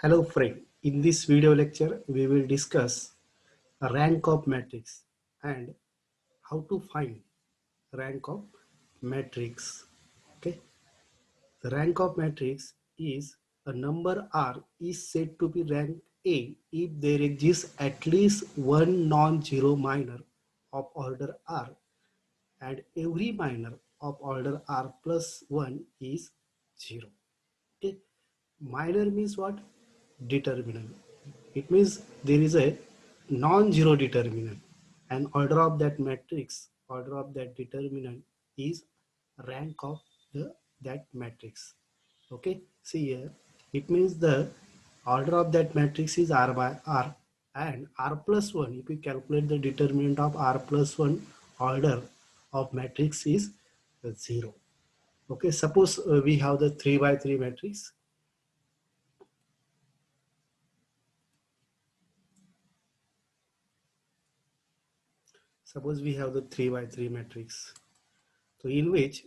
Hello friend, in this video lecture we will discuss a rank of matrix and how to find rank of matrix. Okay, the rank of matrix is a number R is said to be rank A if there exists at least one non-zero minor of order R and every minor of order R plus 1 is 0. Okay, minor means what? Determinant. It means there is a non-zero determinant, and order of that matrix, order of that determinant is rank of that matrix. Okay, see here, it means the order of that matrix is R by R, and R plus 1, if you calculate the determinant of R plus 1, order of matrix is 0. Okay, suppose we have the 3 by 3 matrix. Suppose we have the 3 by 3 matrix. So in which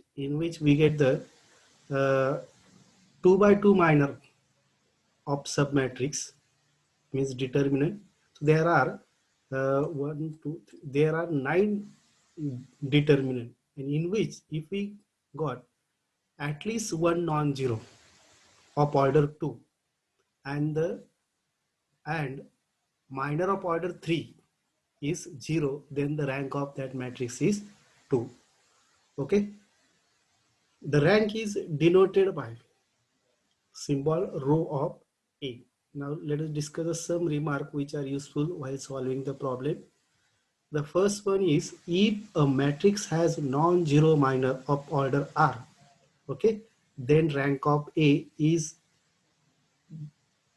we get the 2 by 2 minor of submatrix means determinant. So there are 1, 2, 3, there are 9 determinant, and in which if we got at least one non-zero of order 2 and the and minor of order 3 is 0, then the rank of that matrix is 2. Okay, the rank is denoted by symbol row of A. Now let us discuss some remark which are useful while solving the problem. The first one is if a matrix has non-zero minor of order R, okay, then rank of A is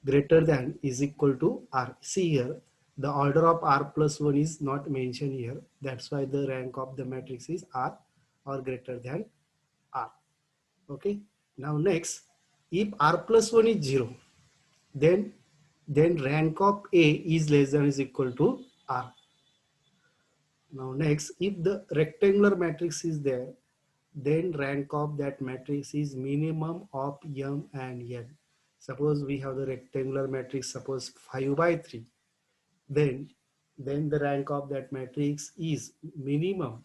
greater than is equal to R. See here, the order of R plus 1 is not mentioned here. That's why the rank of the matrix is R or greater than R. Okay. Now next, if R plus 1 is 0, then rank of A is less than or is equal to R. Now next, if the rectangular matrix is there, then rank of that matrix is minimum of M and N. Suppose we have the rectangular matrix, suppose 5 by 3, then the rank of that matrix is minimum.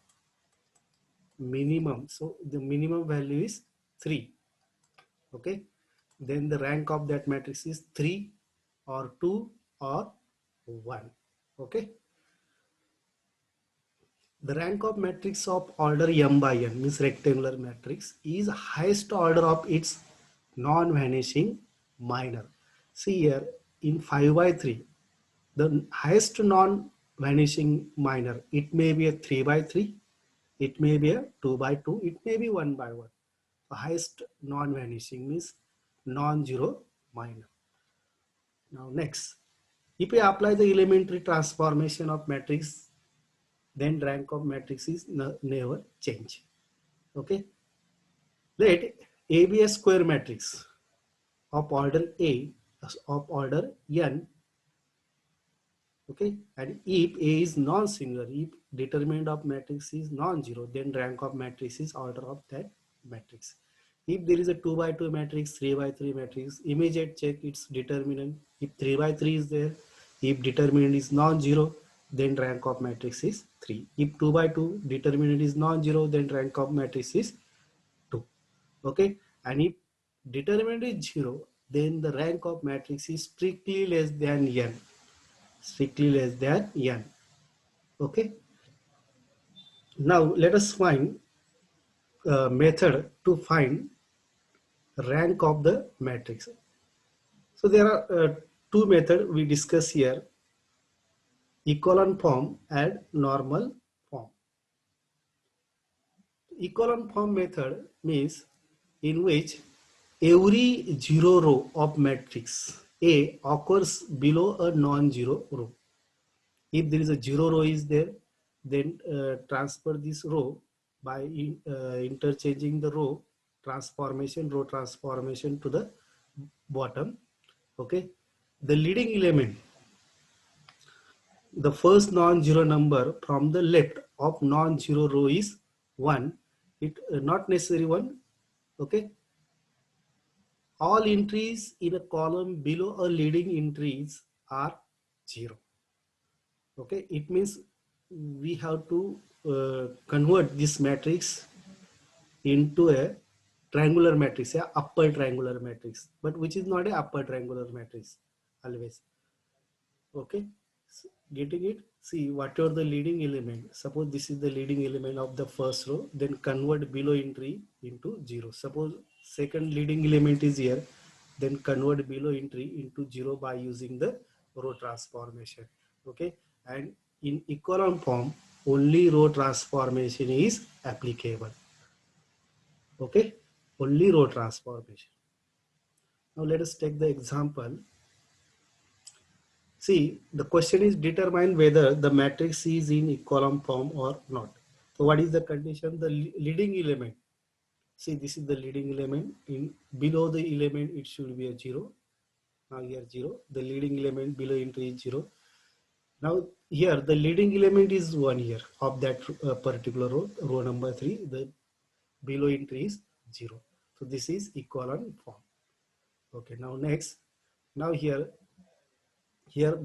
So the minimum value is 3. Okay, then the rank of that matrix is 3 or 2 or 1. Okay, the rank of matrix of order m by n means rectangular matrix is highest order of its non-vanishing minor. See here, in 5 by 3, the highest non-vanishing minor, it may be a 3 by 3, it may be a 2 by 2, it may be 1 by 1. The highest non-vanishing means non-zero minor. Now next, if we apply the elementary transformation of matrix, then rank of matrix is never change. Okay, let A be a square matrix of order A of order n. Okay, and if A is non-singular, if determinant of matrix is non-zero, then rank of matrix is order of that matrix. If there is a 2 by 2 matrix, 3 by 3 matrix, immediate check its determinant. If 3 by 3 is there, if determinant is non-zero, then rank of matrix is 3. If 2 by 2 determinant is non-zero, then rank of matrix is 2. Okay, and if determinant is 0, then the rank of matrix is strictly less than n. Strictly less than n. Okay, now let us find a method to find rank of the matrix. So there are two methods we discuss here: echelon form and normal form. Echelon form method means in which every zero row of matrix A occurs below a non-zero row. If there is a zero row is there, then transfer this row by interchanging the row transformation to the bottom. Okay, the leading element, the first non-zero number from the left of non-zero row is 1. It not necessary 1. Okay, all entries in a column below a leading entries are 0. Okay, it means we have to convert this matrix into a triangular matrix, a upper triangular matrix, but which is not a upper triangular matrix always. Okay, so getting it? See, whatever the leading element, suppose this is the leading element of the first row, then convert below entry into 0. Suppose second leading element is here, then convert below entry into 0 by using the row transformation. Okay, and in echelon form, only row transformation is applicable. Okay, only row transformation. Now let us take the example. See, the question is determine whether the matrix is in echelon form or not. So what is the condition? The leading element. See, this is the leading element. In below the element, it should be a 0. Now here 0. The leading element below entry is 0. Now here the leading element is 1 here of that particular row, row number 3. The below entry is 0. So this is echelon form. Okay, now next. Now here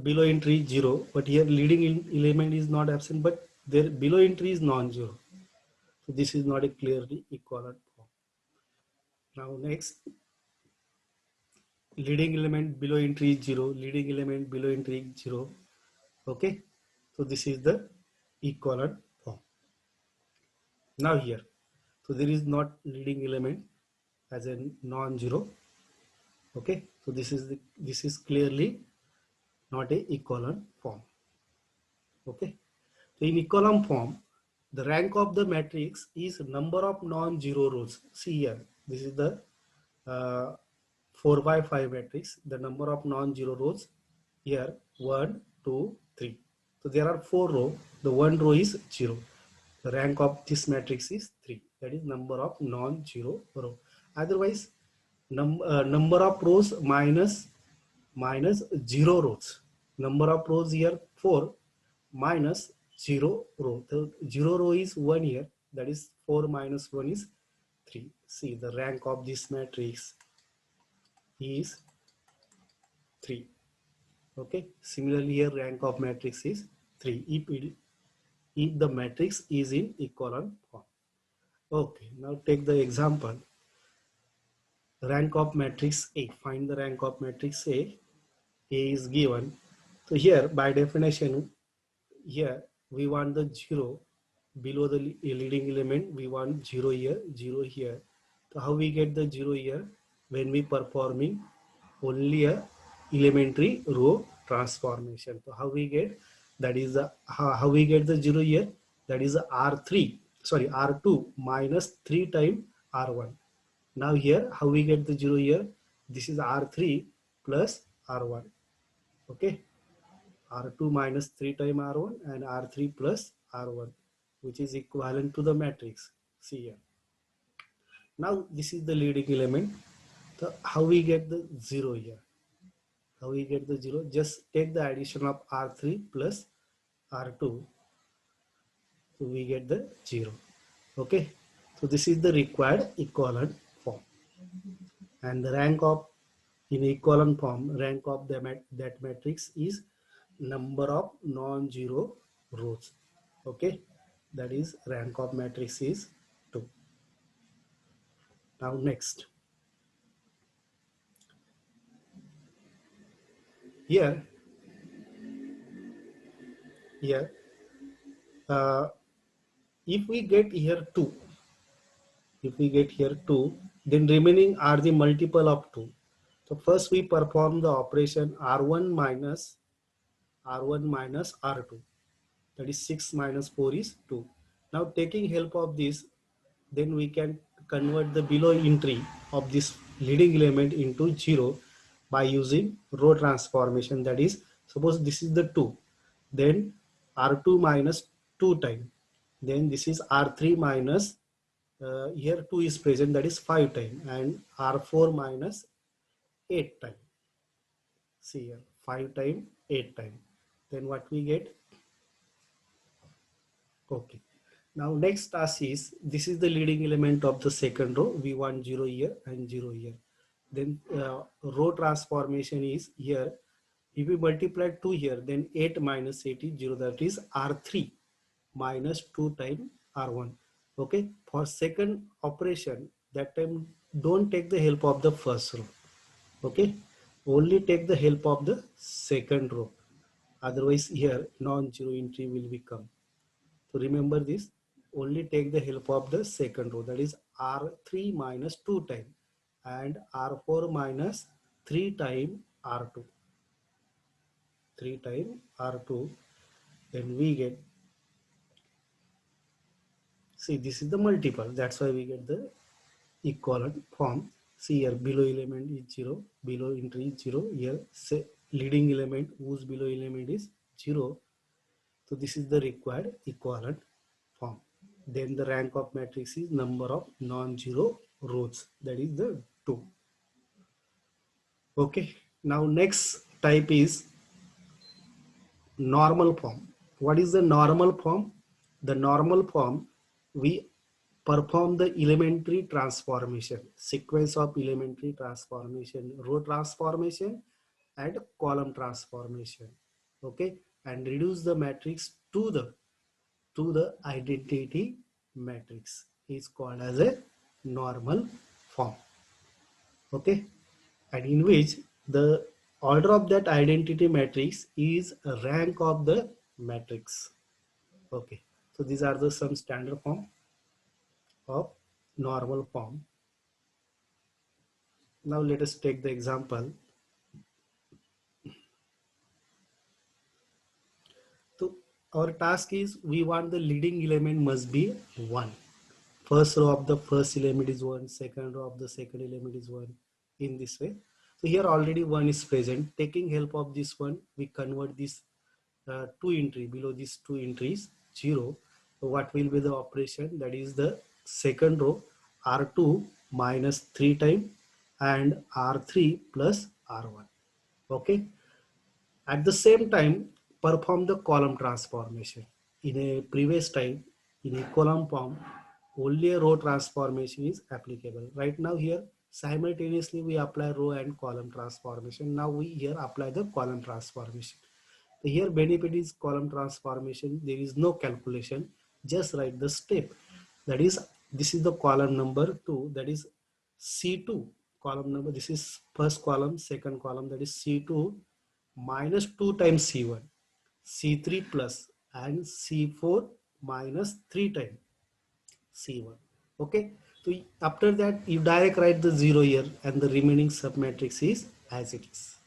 below entry is 0, but here leading element is not absent, but there below entry is non-zero. So this is not a clearly equivalent form. Now next, leading element below entry is 0, leading element below entry is 0. Okay, so this is the equivalent form. Now here, so there is not leading element as a non-zero. Okay, so this is clearly not a equivalent form. Okay, so in echelon form, the rank of the matrix is number of non-zero rows. See here, this is the 4 by 5 matrix. The number of non-zero rows here 1, 2, 3. So there are 4 rows. The one row is 0. The rank of this matrix is 3. That is number of non-zero row. Otherwise, number of rows minus 0 rows. Number of rows here 4 minus 0 row. The 0 row is 1 here. That is 4 minus 1 is 3. See, the rank of this matrix is 3. Okay. Similarly here rank of matrix is 3 if the matrix is in echelon form. Okay. Now take the example. Rank of matrix A. Find the rank of matrix A. A is given. So here by definition, here we want the 0 below the leading element. We want 0 here, 0 here. So how we get the 0 here? When we performing only a elementary row transformation. So how we get, that is the how we get the 0 here? That is R3, sorry, R2 minus 3 times R1. Now here how we get the 0 here? This is R3 plus R1. Okay, R2 minus 3 times R1 and R3 plus R1, which is equivalent to the matrix. See here. Now this is the leading element. So how we get the 0 here? How we get the 0? Just take the addition of R3 plus R2. So we get the 0. Okay. So this is the required equivalent form. And the rank of, in equivalent form, rank of that matrix is number of non-zero rows. Okay, that is rank of matrix is 2. Now next, here here uh, if we get here 2, if we get here 2, then remaining are the multiple of 2. So first we perform the operation R1 minus R2, that is 6 minus 4 is 2. Now taking help of this, then we can convert the below entry of this leading element into 0 by using row transformation. That is, suppose this is the 2, then R2 minus 2 time, then this is R3 minus here 2 is present, that is 5 time, and R4 minus 8 time. See here, 5 time, 8 time. Then what we get? Okay. Now next task is, this is the leading element of the second row. We want 0 here and 0 here. Then row transformation is here. If we multiply 2 here, then 8 minus 8 is 0. That is R3 minus 2 times R1. Okay. For second operation, that time don't take the help of the first row. Okay. Only take the help of the second row. Otherwise here non-zero entry will become. So remember this, only take the help of the second row, that is R3 minus 2 time and R4 minus 3 time R2. 3 time R2, then we get, see this is the multiple, that's why we get the equivalent form. See here below element is 0, below entry is 0, here say leading element whose below element is 0. So this is the required equivalent form. Then the rank of matrix is number of non-zero rows, that is the 2. Okay. Now next type is normal form. What is the normal form? The normal form, we perform the elementary transformation, sequence of elementary transformation, row transformation and column transformation. Okay. And reduce the matrix to the identity matrix is called as a normal form. Okay. And in which the order of that identity matrix is a rank of the matrix. Okay. So these are the some standard form of normal form. Now let us take the example. So our task is, we want the leading element must be 1. First row of the first element is 1, second row of the second element is 1, in this way. So here already 1 is present. Taking help of this one, we convert this 2 entry, below these 2 entries 0. So what will be the operation? That is the second row R2 minus 3 time and R3 plus R1. Okay. At the same time, perform the column transformation. In a previous time, in a column form, only a row transformation is applicable. Right now here, simultaneously we apply row and column transformation. Now we here apply the column transformation. So here benefit is column transformation. There is no calculation. Just write the step. That is, this is the column number 2. That is C2 column number. This is first column, second column. That is C2 minus 2 times C1, C3 plus and C4 minus 3 times C1. Okay. So after that, you direct write the 0 here and the remaining submatrix is as it is.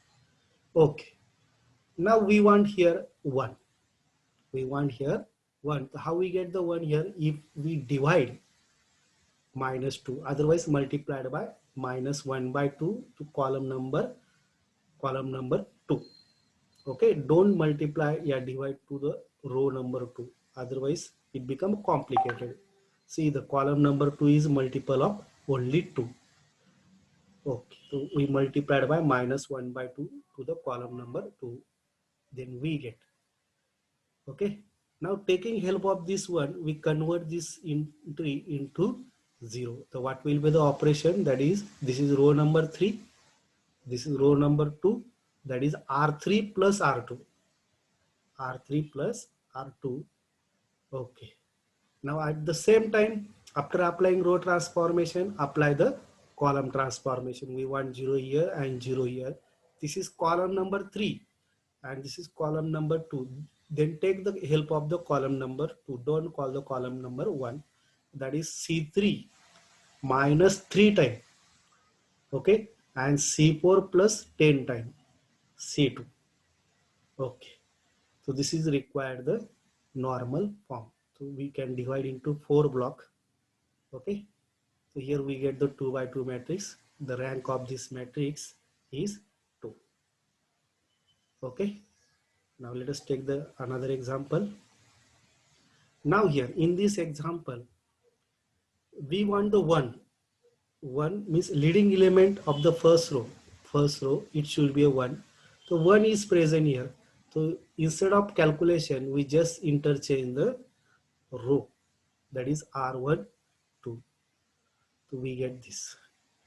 Okay. Now we want here 1. We want here 1. How we get the 1 here? If we divide minus 2, otherwise multiplied by minus 1 by 2 to column number 2. Okay, don't multiply, yeah, divide to the row number 2, otherwise it become complicated. See, the column number 2 is multiple of only 2. Okay, so we multiplied by minus 1 by 2 to the column number 2, then we get. Okay. Now taking help of this one, we convert this entry into 0. So what will be the operation? That is, this is row number 3. This is row number 2. That is R3 plus R2. R3 plus R2. Okay. Now at the same time, after applying row transformation, apply the column transformation. We want 0 here and 0 here. This is column number 3 and this is column number 2. Then take the help of the column number 2. Don't call the column number 1. That is C3 minus 3 time. Okay. And C4 plus 10 time. C2. Okay. So this is required the normal form. So we can divide into 4 block. Okay. So here we get the 2 by 2 matrix. The rank of this matrix is 2. Okay. Now let us take the another example. Now here in this example, we want the 1. 1 means leading element of the first row. First row, it should be a 1. So 1 is present here. So instead of calculation, we just interchange the row. That is R1, 2. So we get this.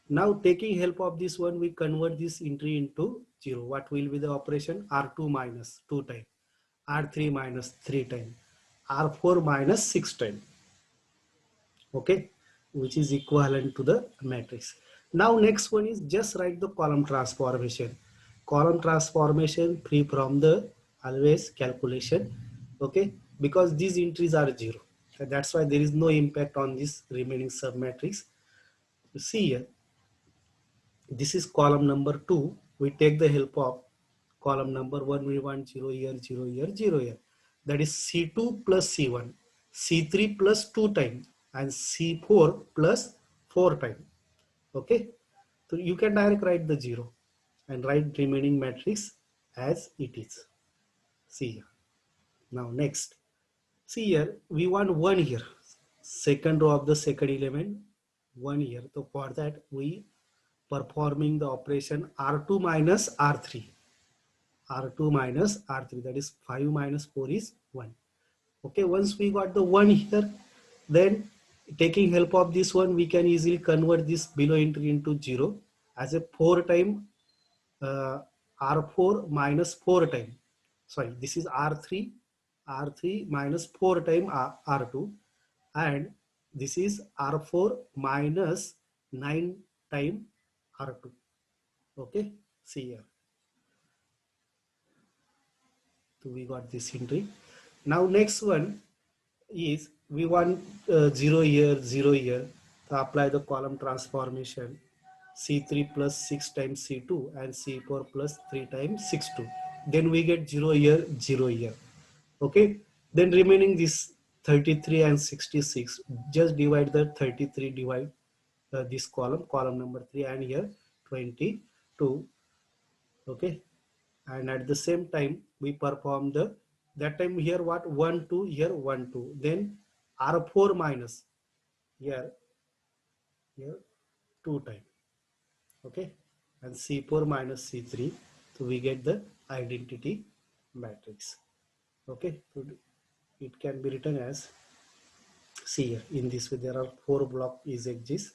Now taking help of this one, we convert this entry into 0. What will be the operation? R2 minus 2 time, R3 minus 3 time, R4 minus 6 time. Okay, which is equivalent to the matrix. Now next one is just write the column transformation. Column transformation free from the always calculation. Okay, because these entries are 0. That's why there is no impact on this remaining submatrix. You see here, this is column number 2. We take the help of column number 1. We want 0 here, 0 here, 0 here. That is C2 plus C1, C3 plus 2 times, and C4 plus 4 times. Okay, so you can directly write the 0 and write remaining matrix as it is. See here. Now next, see here, we want 1 here, second row of the second element, 1 here. So for that we performing the operation R2 minus R3. R2 minus R3, that is 5 minus 4 is 1. Okay, once we got the 1 here, then taking help of this one, we can easily convert this below entry into 0 as a 4 time R4 minus 4 time. Sorry, this is R3 minus 4 time R2, and this is R4 minus 9 time R2. Okay, see here. So we got this entry. Now next one is we want 0 here, 0 here. To apply the column transformation, C3 plus 6 times C2 and C4 plus 3 times 6 2. Then we get 0 here, 0 here. Okay. Then remaining this 33 and 66. Just divide the 33, divide this column number 3, and here 22. Okay, and at the same time we perform the, that time here what, 1 2, here 1 2, then R4 minus here 2 time. Okay, and C4 minus C3, so we get the identity matrix. Okay, so it can be written as, see here, in this way there are 4 block is exist.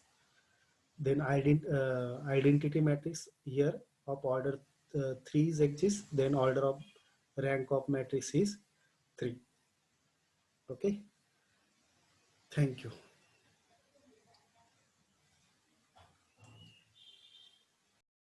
Then identity matrix here of order 3 is exist. Then order of rank of matrix is 3. Okay, thank you.